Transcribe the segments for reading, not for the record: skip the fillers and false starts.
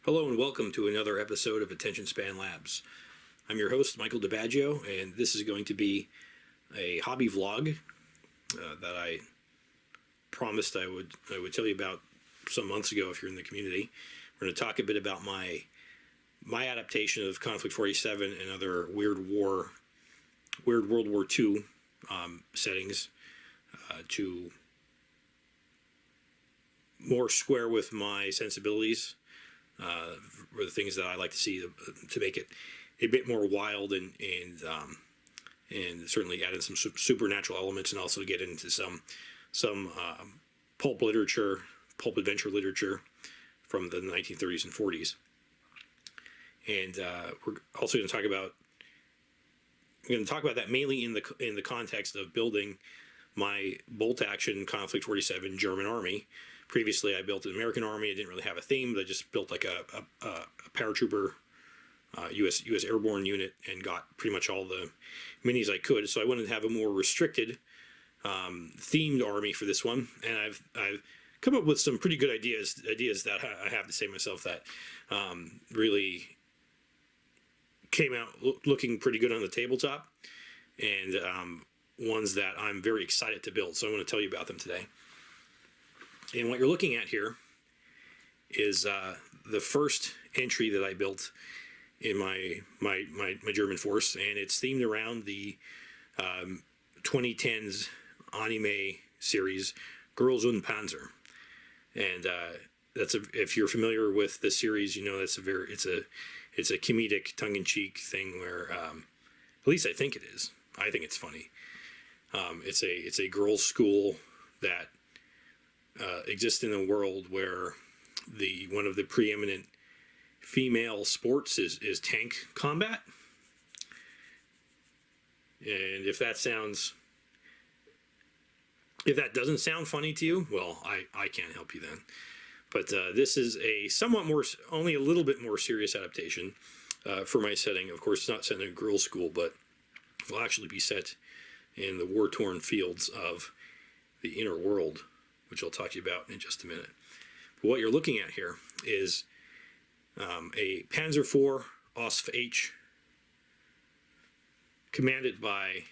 Hello and welcome to another episode of Attention Span Labs. I'm your host, Michael DiBaggio, and this is going to be a hobby vlog that I promised I would tell you about some months ago if you're in the community. We're going to talk a bit about my adaptation of Konflikt 47 and other weird World War II settings to more square with my sensibilities. Were the things that I like to see to make it a bit more wild and certainly add in some supernatural elements, and also get into some pulp adventure literature from the 1930s and 40s. And we're also going to talk about that mainly in the context of building my bolt action Konflikt 47 German army. Previously, I built an American army. I didn't really have a theme. I just built like a paratrooper U.S. airborne unit and got pretty much all the minis I could. So I wanted to have a more restricted themed army for this one, and I've come up with some pretty good ideas that I have to say myself that really came out looking pretty good on the tabletop, and ones that I'm very excited to build. So I want to tell you about them today. And what you're looking at here is the first entry that I built in my German force, and it's themed around the 2010s anime series Girls Und Panzer. And if you're familiar with the series, you know it's a comedic, tongue-in-cheek thing where at least I think it is. I think it's funny. It's a girls' school that exists in a world where one of the preeminent female sports is tank combat. And if that doesn't sound funny to you, well, I can't help you then. But this is only a little bit more serious adaptation for my setting. Of course, it's not set in a girls' school, but it will actually be set in the war-torn fields of the inner world, which I'll talk to you about in just a minute. But what you're looking at here is a Panzer IV Osf H, commanded by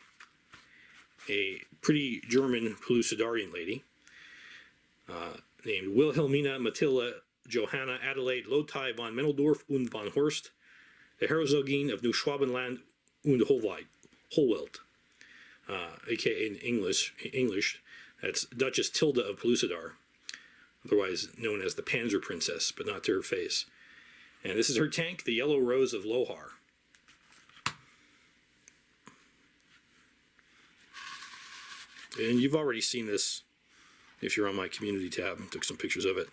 a pretty German Pellucidarian lady named Wilhelmina Matilda Johanna Adelaide Lothai von Menneldorf und von Horst, the Herzogin of New Schwabenland und Holwelt, aka in English, that's Duchess Tilda of Pellucidar, otherwise known as the Panzer Princess, but not to her face. And this is her tank, the Yellow Rose of Lohar. And you've already seen this if you're on my community tab. I took some pictures of it.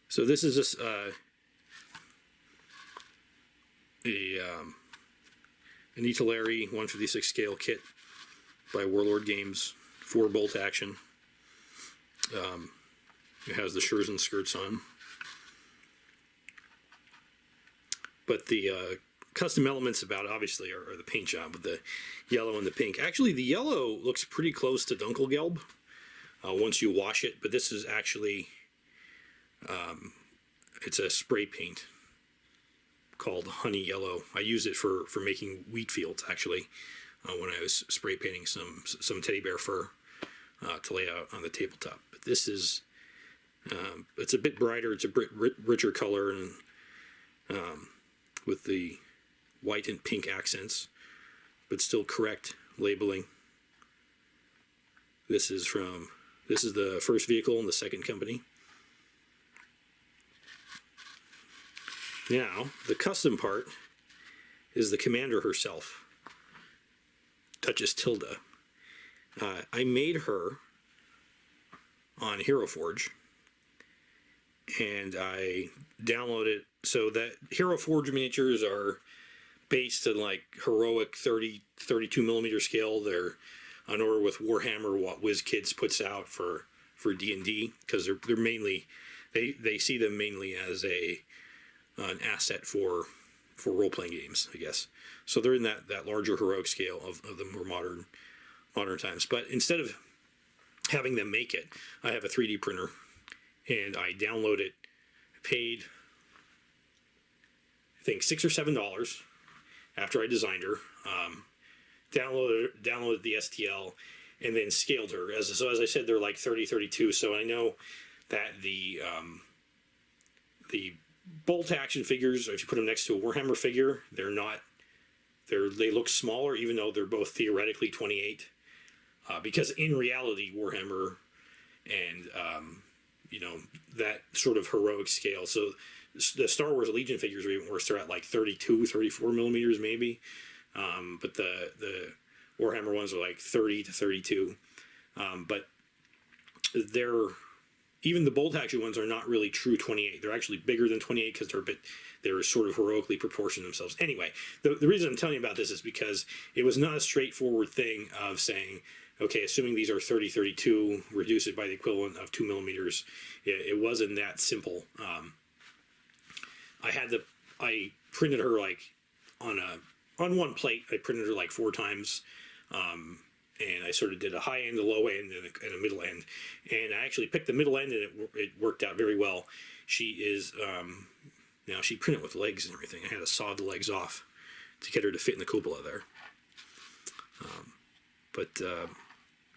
So this is an Italeri 156 scale kit by Warlord Games, 4 bolt action. It has the shirts and skirts on. But the custom elements about it, obviously, are the paint job with the yellow and the pink. Actually, the yellow looks pretty close to Dunkelgelb once you wash it, but this is actually, it's a spray paint called Honey Yellow. I used it for making wheat fields, actually, when I was spray painting some teddy bear fur to lay out on the tabletop. But this is, it's a bit brighter, it's a bit richer color, and with the white and pink accents, but still correct labeling. This is the first vehicle in the second company. Now, the custom part is the commander herself, Duchess Tilda. I made her on Hero Forge, and I downloaded it. So that Hero Forge miniatures are based in like heroic 32 millimeter scale. They're on order with Warhammer, what WizKids puts out for D&D, because they're mainly they see them mainly as an asset for role playing games, I guess. So they're in that larger heroic scale of the more modern times. But instead of having them make it, I have a 3D printer, and I download it. I paid think $6 or $7 after I designed her. Downloaded the STL, and then scaled her. So as I said, they're like 30-32. So I know that the bolt action figures, if you put them next to a Warhammer figure, they look smaller, even though they're both theoretically 28. Because in reality, Warhammer and that sort of heroic scale. So the Star Wars Legion figures are even worse. They're at like 32-34 millimeters maybe. But the Warhammer ones are like 30-32. But even the bolt action ones are not really true 28. They're actually bigger than 28 because they're sort of heroically proportioned themselves. Anyway, the reason I'm telling you about this is because it was not a straightforward thing of saying, okay, assuming these are 30-32, reduce it by the equivalent of 2 millimeters. It wasn't that simple. I printed her like on one plate. I printed her like 4 times. And I sort of did a high end, a low end, and a middle end. And I actually picked the middle end, and it worked out very well. She is, now she printed with legs and everything. I had to saw the legs off to get her to fit in the cupola there.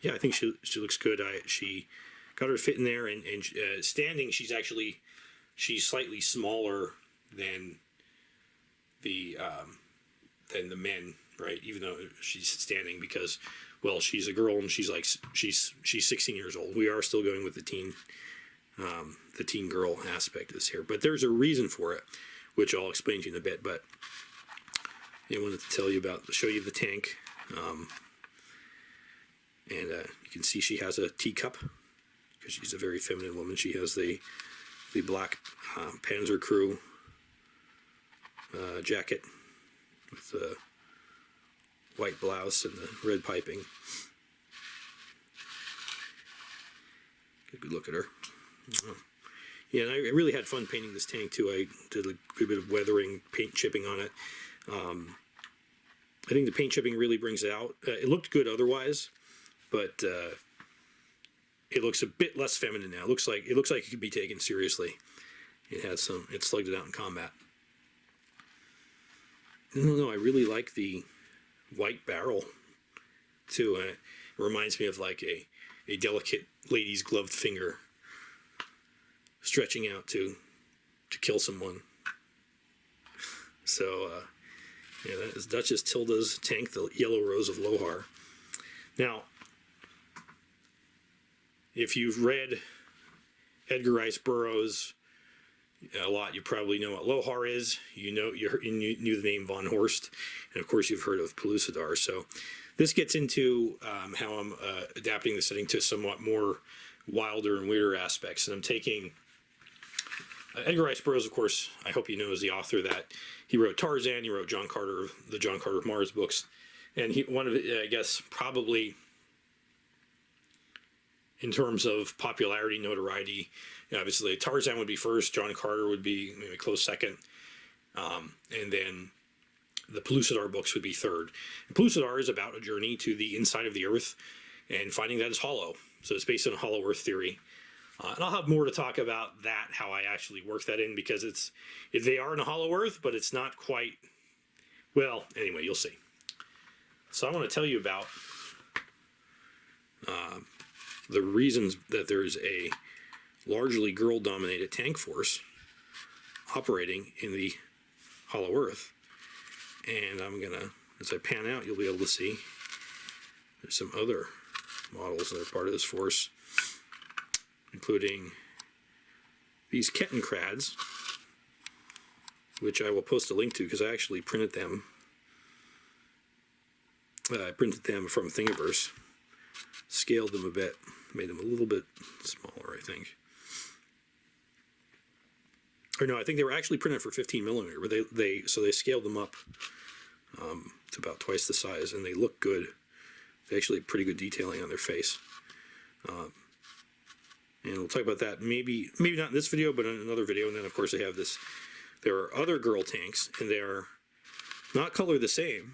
Yeah, I think she looks good. She got her to fit in there, and standing, she's slightly smaller than the men, right? Even though she's standing, because, well, she's a girl and she's 16 years old. We are still going with the teen girl aspect of this here, but there's a reason for it, which I'll explain to you in a bit. But I wanted to show you the tank, and you can see she has a teacup because she's a very feminine woman. She has the black Panzer crew jacket with the white blouse and the red piping. Get a good look at her. Yeah, and I really had fun painting this tank too. I did a good bit of weathering, paint chipping on it. I think the paint chipping really brings it out. It looked good otherwise, but it looks a bit less feminine now. It looks like it could be taken seriously. It slugged it out in combat. I don't know, I really like the white barrel too. It reminds me of like a delicate lady's gloved finger stretching out to kill someone. So yeah, that is Duchess Tilda's tank, the Yellow Rose of Lohar. Now, if you've read Edgar Rice Burroughs a lot, you probably know what Lohar is. You knew the name Von Horst, and of course you've heard of Pellucidar. So this gets into how I'm adapting the setting to somewhat more wilder and weirder aspects. And I'm taking Edgar Rice Burroughs, of course, I hope you know, is the author that he wrote Tarzan. He wrote John Carter, the John Carter of Mars books, and one of it, I guess, probably in terms of popularity, notoriety, obviously Tarzan would be first, John Carter would be maybe a close second, and then the Pellucidar books would be third. And Pellucidar is about a journey to the inside of the Earth and finding that it's hollow. So it's based on a hollow Earth theory. And I'll have more to talk about that, how I actually work that in, because they are in a hollow Earth, but it's not quite, well, anyway, you'll see. So I want to tell you about the reasons that there's a largely girl-dominated tank force operating in the hollow Earth. And I'm gonna, as I pan out, you'll be able to see there's some other models that are part of this force, including these Kettencrads, which I will post a link to because I actually printed them. I printed them from Thingiverse, scaled them a bit, made them a little bit smaller, I think. Or no, I think they were actually printed for 15 millimeter, but they scaled them up to about twice the size, and they look good. They actually have pretty good detailing on their face. And we'll talk about that maybe not in this video, but in another video. And then of course they have this. There are other girl tanks, and they are not colored the same.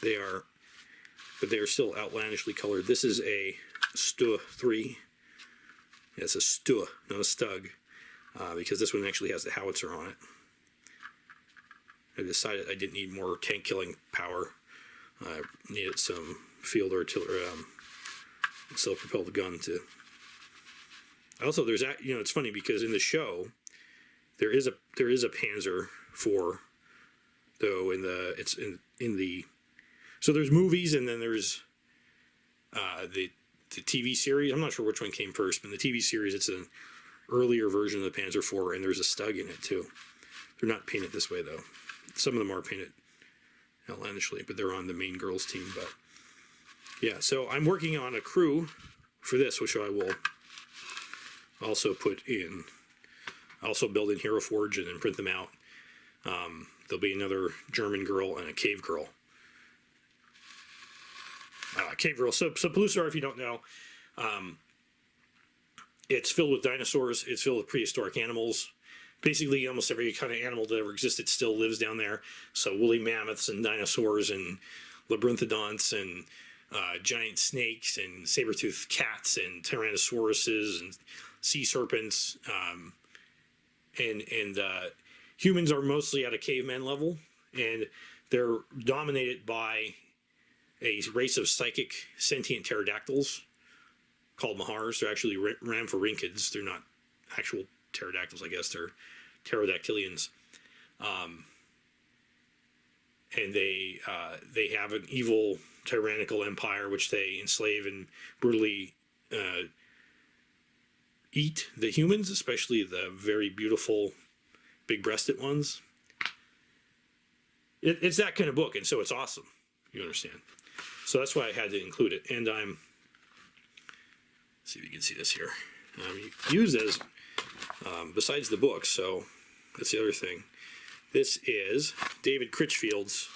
But they are still outlandishly colored. This is a Stu 3. Yeah, it's a Stu, not a Stug, because this one actually has the howitzer on it. I decided I didn't need more tank killing power. I needed some field artillery, self-propelled gun to. Also, there's that, it's funny because in the show there is a Panzer IV, though so there's movies and then there's the TV series. I'm not sure which one came first, but in the TV series it's an earlier version of the Panzer IV, and there's a Stug in it too. They're not painted this way though. Some of them are painted outlandishly, but they're on the main girls team. But yeah, so I'm working on a crew for this, which I will also build in Hero Forge and then print them out. There'll be another German girl and a cave girl. Cave girl. So Pellucidar, if you don't know, it's filled with dinosaurs. It's filled with prehistoric animals. Basically, almost every kind of animal that ever existed still lives down there. So woolly mammoths and dinosaurs and labyrinthodonts and giant snakes and saber-toothed cats and tyrannosauruses and sea serpents. And humans are mostly at a caveman level, and they're dominated by a race of psychic sentient pterodactyls called Mahars. They're actually rhamphorhynchids. They're not actual pterodactyls, I guess. They're pterodactylians. And they have an evil tyrannical empire which they enslave and brutally eat the humans, especially the very beautiful big-breasted ones. It's that kind of book, and so it's awesome. You understand? So that's why I had to include it. And let's see if you can see this here. Used as besides the book, so that's the other thing. This is David Critchfield's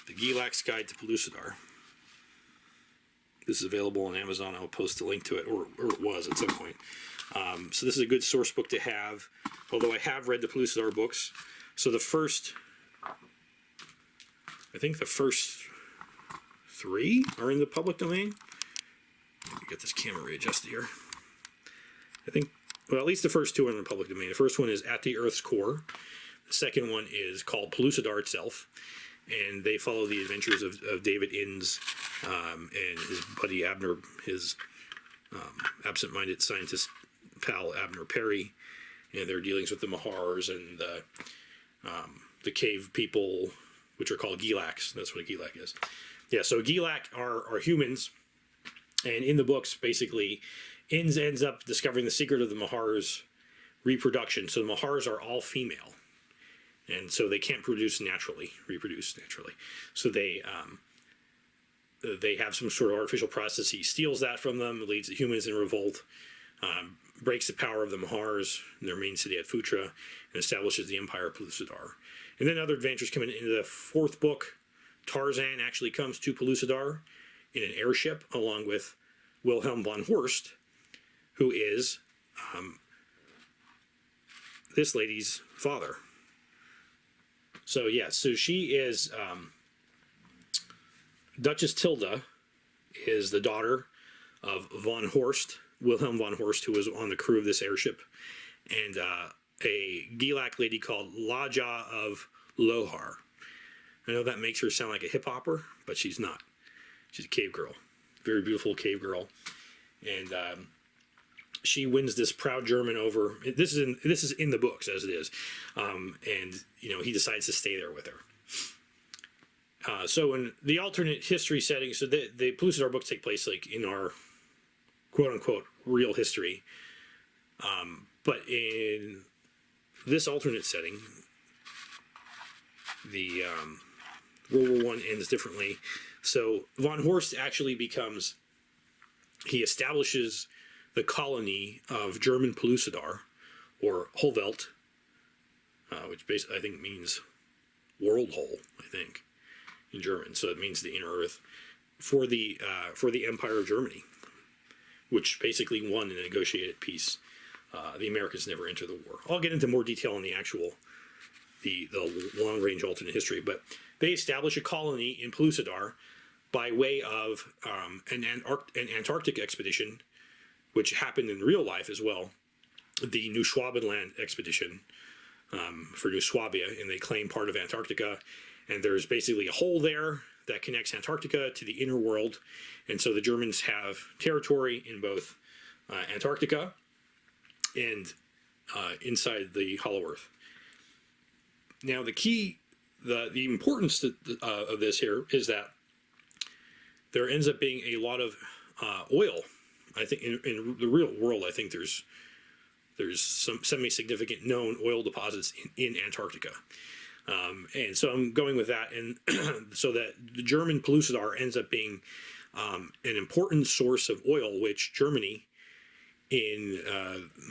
The Gilak's Guide to Pellucidar. This is available on Amazon. I'll post a link to it, or it was at some point. So this is a good source book to have, although I have read the Pellucidar books. So I think the first 3 are in the public domain. Let me get this camera readjusted here. I think, well, at least the first 2 are in the public domain. The first one is At the Earth's Core. The second one is called Pellucidar itself. And they follow the adventures of David Innes and his buddy Abner, his absent-minded scientist pal Abner Perry, and their dealings with the Mahars and the cave people, which are called Gilaks. That's what a Gilak is. Yeah, so Gilak are humans, and in the books, basically, Innes ends up discovering the secret of the Mahars' reproduction. So the Mahars are all female, and so they can't reproduce naturally. So they have some sort of artificial process. He steals that from them, leads the humans in revolt, breaks the power of the Mahars, their main city at Phutra, and establishes the Empire of Pellucidar. And then other adventures come in the 4th book. Tarzan actually comes to Pellucidar in an airship along with Wilhelm von Horst, who is this lady's father. So so she is Duchess Tilda is the daughter of von Horst, Wilhelm von Horst, who was on the crew of this airship, and a Gilak lady called Laja of Lohar. I know that makes her sound like a hip hopper, but she's not. She's a cave girl, very beautiful cave girl, and she wins this proud German over. This is in the books as it is, and he decides to stay there with her. So in the alternate history setting, so the Pellucidar books take place like in our quote unquote real history, but in this alternate setting, the World War I ends differently. So von Horst actually he establishes the colony of German Pellucidar, or Holwelt, which basically I think means world hole, I think, in German. So it means the inner earth, for the Empire of Germany, which basically won in a negotiated peace. The Americans never entered the war. I'll get into more detail on the long-range alternate history, but they establish a colony in Pellucidar by way of an Antarctic expedition, which happened in real life as well, the Neuschwabenland expedition, for New Swabia, and they claim part of Antarctica. And there's basically a hole there that connects Antarctica to the inner world. And so the Germans have territory in both Antarctica and inside the Hollow Earth. Now, the importance of this here is that there ends up being a lot of oil. I think in the real world, I think there's some semi-significant known oil deposits in Antarctica. And so I'm going with that, and so that the German Pellucidar ends up being an important source of oil, which Germany, in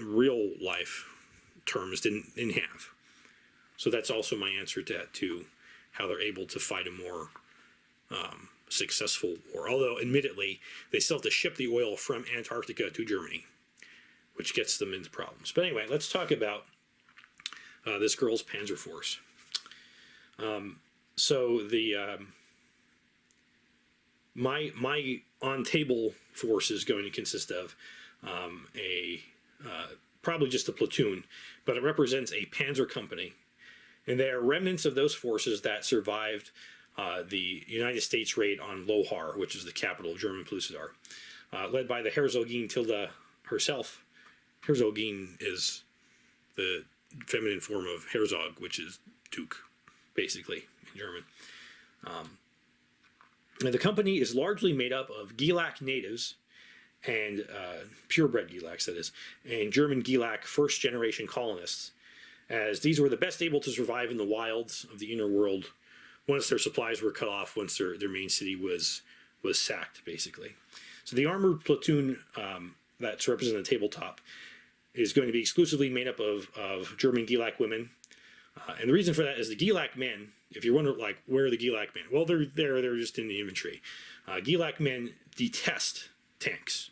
real life terms, didn't have. So that's also my answer to how they're able to fight a more successful war. Although, admittedly, they still have to ship the oil from Antarctica to Germany, which gets them into problems. But anyway, let's talk about this girl's Panzer Force. So the my on-table force is going to consist of probably just a platoon, but it represents a panzer company, and they are remnants of those forces that survived the United States raid on Lohar, which is the capital of German Pellucidar, led by the Herzogin Tilda herself. Herzogin is the feminine form of Herzog, which is Duke, basically, in German. And the company is largely made up of Gilak natives and purebred Gilaks, that is, and German Gilak first-generation colonists, as these were the best able to survive in the wilds of the inner world once their supplies were cut off, once their main city was sacked, basically. So the armored platoon that's represented on the tabletop is going to be exclusively made up of German Gilak women. And the reason for that is the Gilak men, if you're wondering, like, where are the Gilak men? Well, they're just in the infantry. Gilak men detest tanks.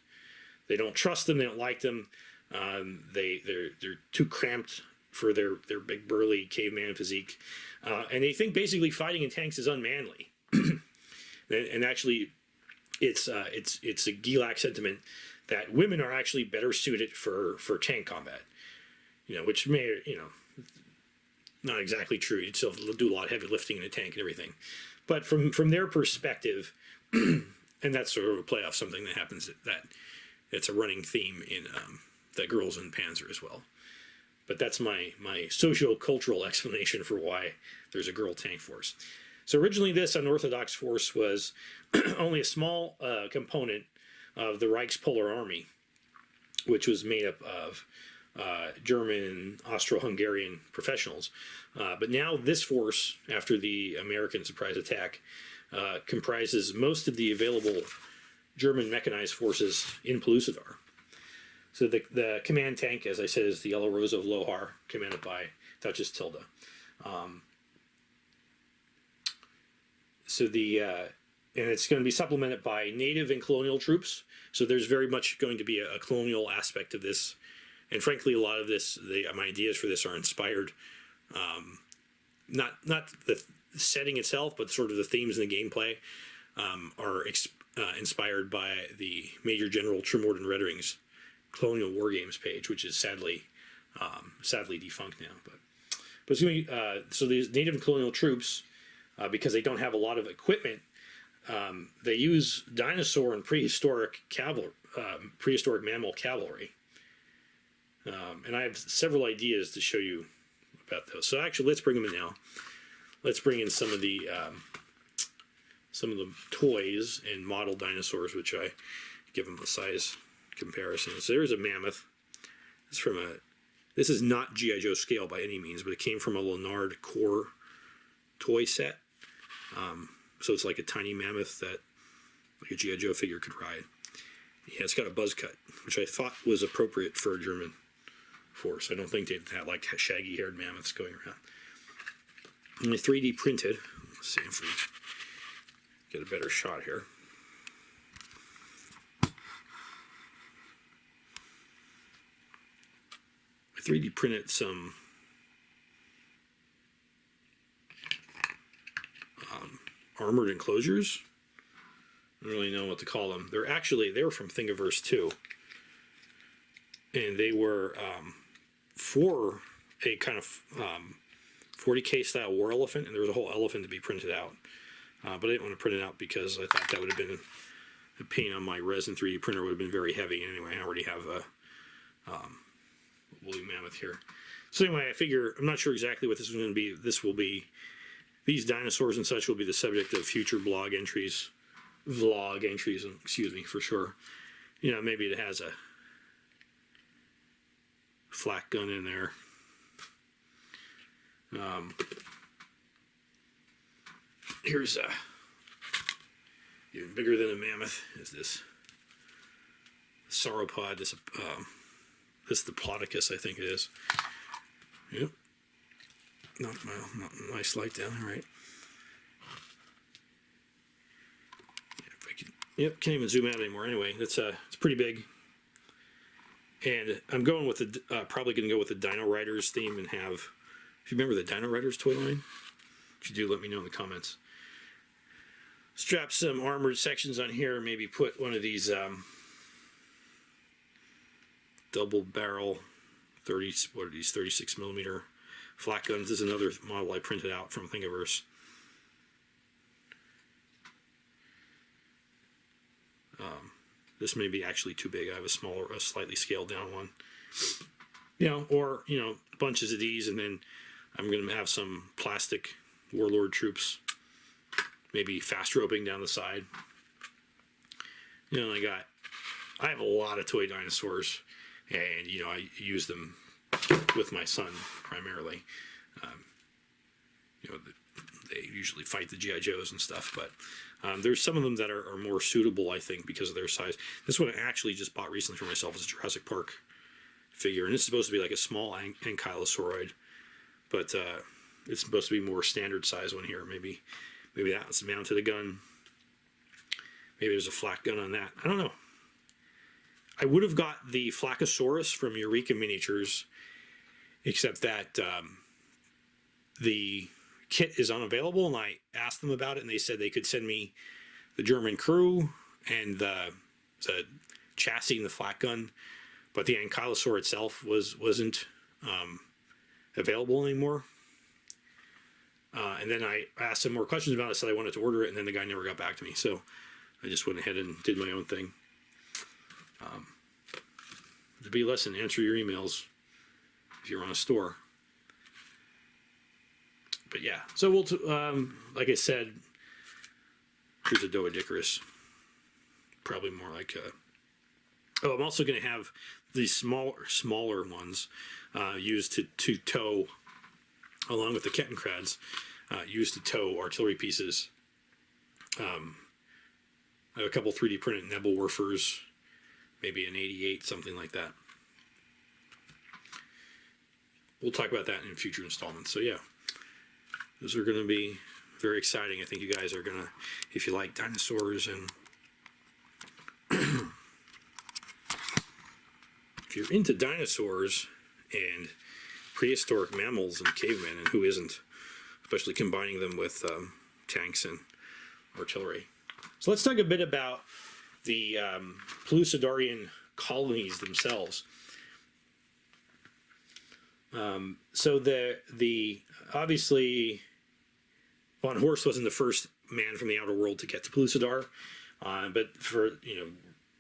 They don't trust them. They don't like them. They're too cramped for their big burly caveman physique, and they think basically fighting in tanks is unmanly. And actually, it's a Gilak sentiment that women are actually better suited for tank combat. Which may not exactly true. You'd still do a lot of heavy lifting in a tank and everything, but from their perspective, and that's sort of a play off something that happens that it's a running theme in the Girls in Panzer as well. But that's my socio-cultural explanation for why there's a girl tank force. So originally this unorthodox force was only a small component of the Reich's Polar Army, which was made up of German, Austro-Hungarian professionals. But now this force, after the American surprise attack, comprises most of the available German mechanized forces in Pellucidar. So the command tank, as I said, is the Yellow Rose of Lohar, commanded by Duchess Tilda. And it's going to be supplemented by native and colonial troops. So there's very much going to be a colonial aspect of this. And frankly, a lot of this, my ideas for this are inspired, not the setting itself, but sort of the themes and the gameplay are inspired by the Major General Trimorden Reddering's Colonial War Games page, which is sadly defunct now. But it's going to be, so these native and colonial troops, because they don't have a lot of equipment, they use dinosaur and prehistoric mammal cavalry. And I have several ideas to show you about those. So actually, let's bring them in now. Let's bring in some of the toys and model dinosaurs, which I give them a size comparison. So there's a mammoth. This is not G.I. Joe scale by any means, but it came from a Leonard Core toy set. So it's like a tiny mammoth that like a G.I. Joe figure could ride. Yeah, it's got a buzz cut, which I thought was appropriate for a German force. I don't think they'd have like shaggy haired mammoths going around. And 3D printed. Let's see if we get a better shot here. I 3D printed some armored enclosures. I don't really know what to call them. They were from Thingiverse 2. And they were 4 a kind of 40K style war elephant, and there was a whole elephant to be printed out. But I didn't want to print it out because I thought that would have been a pain on my resin 3D printer. Would have been very heavy anyway. I already have a woolly mammoth here. So anyway, I figure, I'm not sure exactly what this is going to be. This will be, these dinosaurs and such will be the subject of future vlog entries, excuse me, for sure. You know, maybe it has a flak gun in there. Here's even bigger than a mammoth is this sauropod. This is the Plodicus, I think it is. Yep. Not nice light down. All right. Yeah, if I can. Yep. Can't even zoom out anymore. Anyway, it's pretty big. And I'm going with the probably going to go with the Dino Riders theme and have. If you remember the Dino Riders toy line, if you do, let me know in the comments. Strap some armored sections on here. Maybe put one of these double barrel 36 millimeter flak guns. This is another model I printed out from Thingiverse. This may be actually too big. I have a slightly scaled down one. You know, or bunches of these, and then I'm going to have some plastic warlord troops, maybe fast roping down the side. I have a lot of toy dinosaurs, and I use them with my son primarily. They usually fight the GI Joes and stuff, but there's some of them that are more suitable, I think, because of their size. This one I actually just bought recently for myself is a Jurassic Park figure, and it's supposed to be like a small ankylosauroid, but it's supposed to be more standard size one here. Maybe that's mounted a gun. Maybe there's a flak gun on that. I don't know. I would have got the Flakosaurus from Eureka Miniatures, except that the kit is unavailable, and I asked them about it, and they said they could send me the German crew and the chassis and the flak gun, but the ankylosaur itself wasn't available anymore. And then I asked him more questions about it, said I wanted to order it, and then the guy never got back to me. So I just went ahead and did my own thing. To be lesson, answer your emails if you're on a store. But yeah, so we'll, like I said, here's a Doedicarus. Probably more like a, I'm also going to have these smaller ones used to tow, along with the Kettenkrads, used to tow artillery pieces. I have a couple 3D printed Nebelwerfers, maybe an 88, something like that. We'll talk about that in future installments. So yeah, those are going to be very exciting. I think you guys are going to, if you like dinosaurs and if you're into dinosaurs and prehistoric mammals and cavemen, and who isn't, especially combining them with tanks and artillery. So let's talk a bit about the Pellucidarian colonies themselves. So the obviously von Horst wasn't the first man from the outer world to get to Pellucidar, but for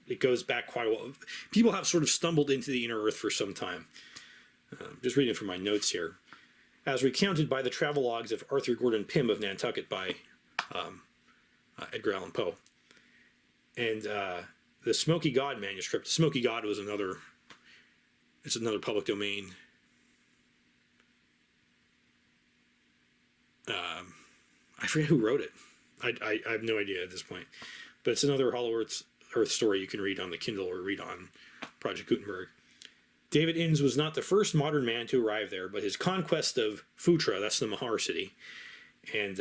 it goes back quite a while. People have sort of stumbled into the inner earth for some time. Just reading from my notes here, as recounted by the travelogues of Arthur Gordon Pym of Nantucket by Edgar Allan Poe, and the Smoky God manuscript. The Smoky God was another public domain. I forget who wrote it. I have no idea at this point, but it's another Hollow Earth story you can read on the Kindle or read on Project Gutenberg. David Innes was not the first modern man to arrive there, but his conquest of Phutra, that's the Mahar city, and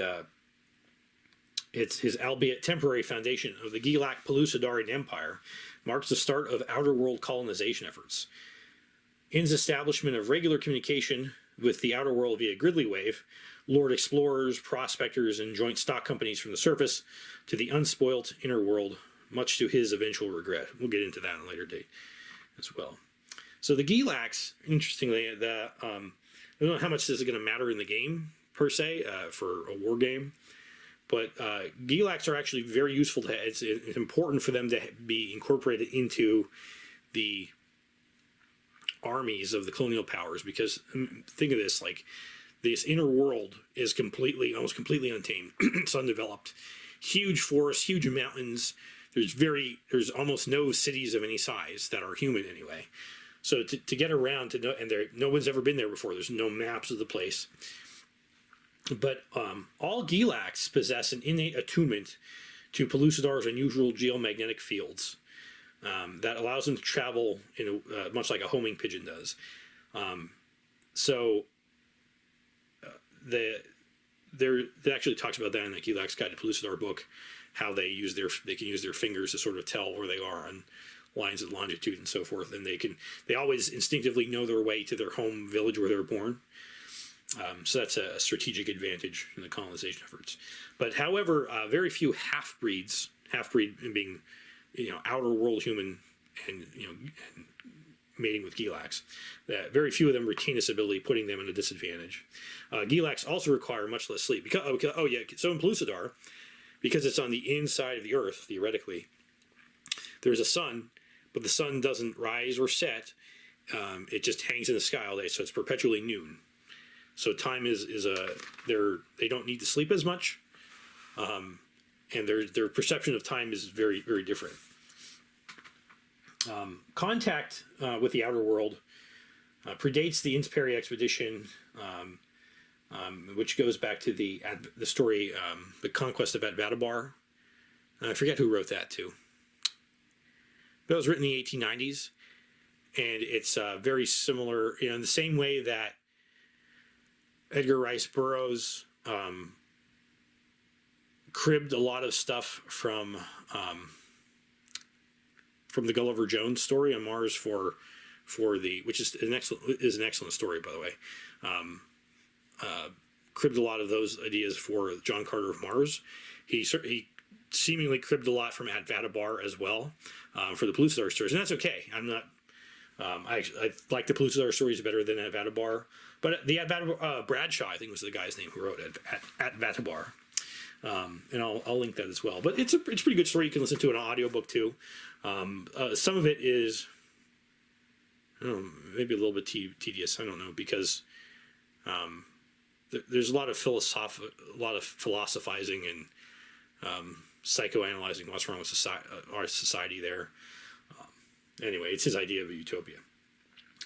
it's his albeit temporary foundation of the Gilak Pellucidarian Empire, marks the start of outer world colonization efforts. Innes' establishment of regular communication with the outer world via Gridley Wave lured explorers, prospectors, and joint stock companies from the surface to the unspoilt inner world, much to his eventual regret. We'll get into that at a later date as well. So the Gilaks, interestingly, I don't know how much this is going to matter in the game per se for a war game, but Gilaks are actually very useful. It's important for them to be incorporated into the armies of the colonial powers, because think of this, like this inner world is almost completely untamed. It's undeveloped. Huge forests, huge mountains. There's almost no cities of any size that are human anyway. So to get around to know, and no one's ever been there before. There's no maps of the place. But all Gilaks possess an innate attunement to Pellucidar's unusual geomagnetic fields that allows them to travel in much like a homing pigeon does. It actually talks about that in the Gilaks Guide to Pellucidar book, how they can use their fingers to sort of tell where they are on lines of longitude and so forth, and they always instinctively know their way to their home village where they're born. So that's a strategic advantage in the colonization efforts. But however, very few half-breed being, outer world human and, and mating with Gilaks, that very few of them retain this ability, putting them at a disadvantage. Gilaks also require much less sleep. So in Pellucidar, because it's on the inside of the Earth, theoretically, there's a sun, but the sun doesn't rise or set. It just hangs in the sky all day, so it's perpetually noon. So time they don't need to sleep as much, and their perception of time is very, very different. Contact with the outer world predates the Insperi expedition, which goes back to the story, the conquest of Atvatabar. I forget who wrote that too. But it was written in the 1890s, and it's very similar in the same way that Edgar Rice Burroughs cribbed a lot of stuff from the Gulliver Jones story on Mars for which is an excellent story, by the way. Cribbed a lot of those ideas for John Carter of Mars. He seemingly cribbed a lot from Atvatabar as well for the Pellucidar stories, and that's okay. I'm not. I like the Pellucidar stories better than Atvatabar, but the Atvatabar Bradshaw, I think, was the guy's name who wrote Atvatabar, and I'll link that as well. But it's a pretty good story. You can listen to an audiobook too. Some of it is, maybe a little bit tedious. I don't know, because there's a lot of philosophizing and psychoanalyzing what's wrong with our society there. Anyway, it's his idea of a utopia,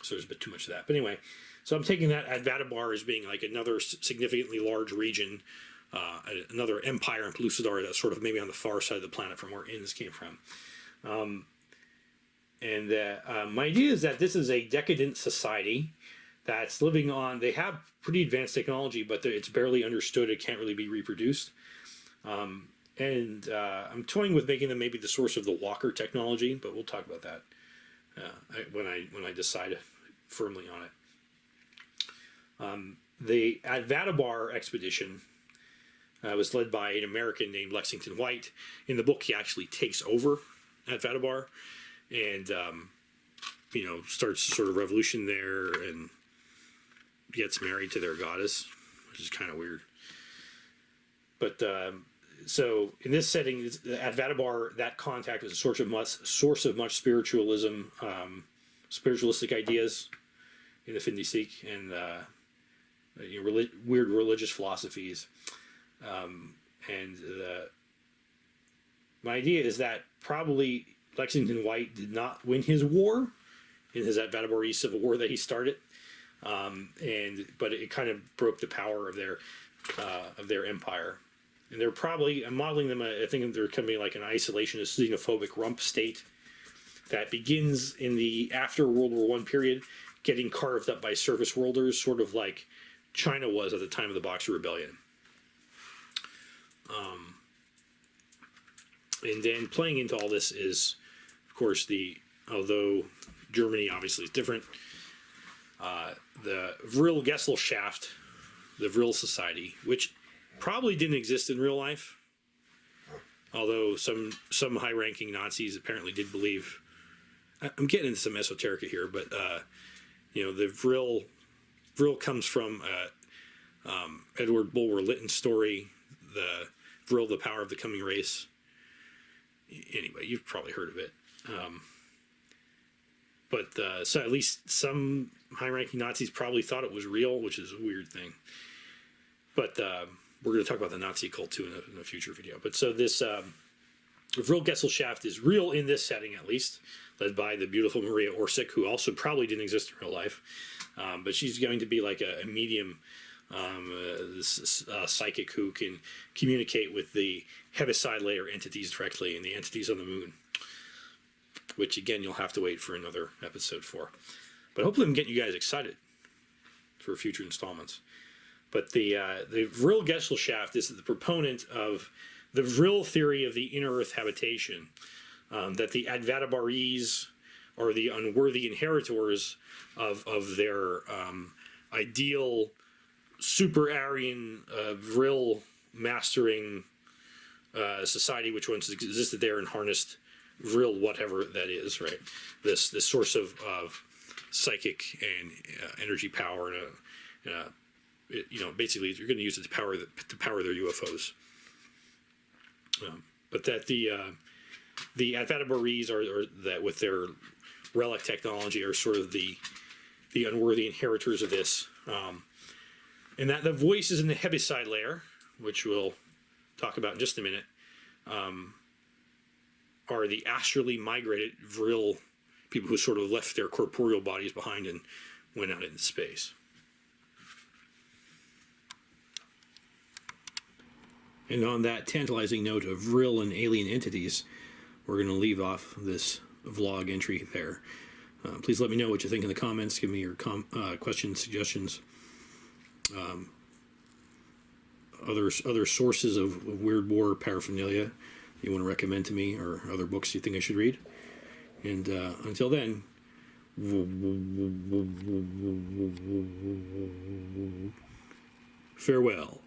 so there's a bit too much of that. But anyway, so I'm taking that Atvatabar as being like another significantly large region, another empire in Pellucidar that's sort of maybe on the far side of the planet from where Inns came from. My idea is that this is a decadent society that's living on, they have pretty advanced technology, but it's barely understood. It can't really be reproduced. I'm toying with making them maybe the source of the walker technology, but we'll talk about that when I decide firmly on it. The Atvatabar expedition was led by an American named Lexington White. In the book, he actually takes over Atvatabar and starts sort of revolution there and gets married to their goddess, which is kind of weird. But so in this setting, Atvatabar, that contact was a source of much spiritualism, spiritualistic ideas in the Findisik, and weird religious philosophies. My idea is that probably Lexington White did not win his war in his Atvatabar Civil War that he started, but it kind of broke the power of their empire. And they're probably, I'm modeling them, I think they're coming like an isolationist, xenophobic rump state that begins in the after World War I period, getting carved up by service worlders, sort of like China was at the time of the Boxer Rebellion. And then playing into all this is, of course, although Germany obviously is different, the Vril-Gesellschaft, the Vril Society, which probably didn't exist in real life, although some high-ranking Nazis apparently did believe. I'm getting into some esoterica here, but the Vril Vril comes from Edward Bulwer-Lytton's story, the Vril, the Power of the Coming Race. Anyway, you've probably heard of it. So at least some high-ranking Nazis probably thought it was real, which is a weird thing. But we're going to talk about the Nazi cult too in a future video. But so this Vril Gesellschaft is real in this setting, at least, led by the beautiful Maria Orsic, who also probably didn't exist in real life. But she's going to be like a medium psychic who can communicate with the heaviside layer entities directly and the entities on the moon, which again you'll have to wait for another episode for. But hopefully I'm getting you guys excited for future installments. But the Vril Gesellschaft is the proponent of the Vril theory of the inner Earth habitation, that the Atvatabaris are the unworthy inheritors of their ideal super Aryan Vril mastering society, which once existed there and harnessed Vril, whatever that is, right? This source of psychic and energy power, and basically you're going to use it to power their UFOs. But that the Atvatabaris are that with their relic technology are sort of the unworthy inheritors of this, and that the voices in the heaviside layer, which we'll talk about in just a minute, are the astrally migrated Vril people who sort of left their corporeal bodies behind and went out into space. And on that tantalizing note of Vril and alien entities, we're going to leave off this vlog entry there. Please let me know what you think in the comments. Give me your questions, suggestions, other sources of weird war paraphernalia you want to recommend to me, or other books you think I should read. And until then, farewell.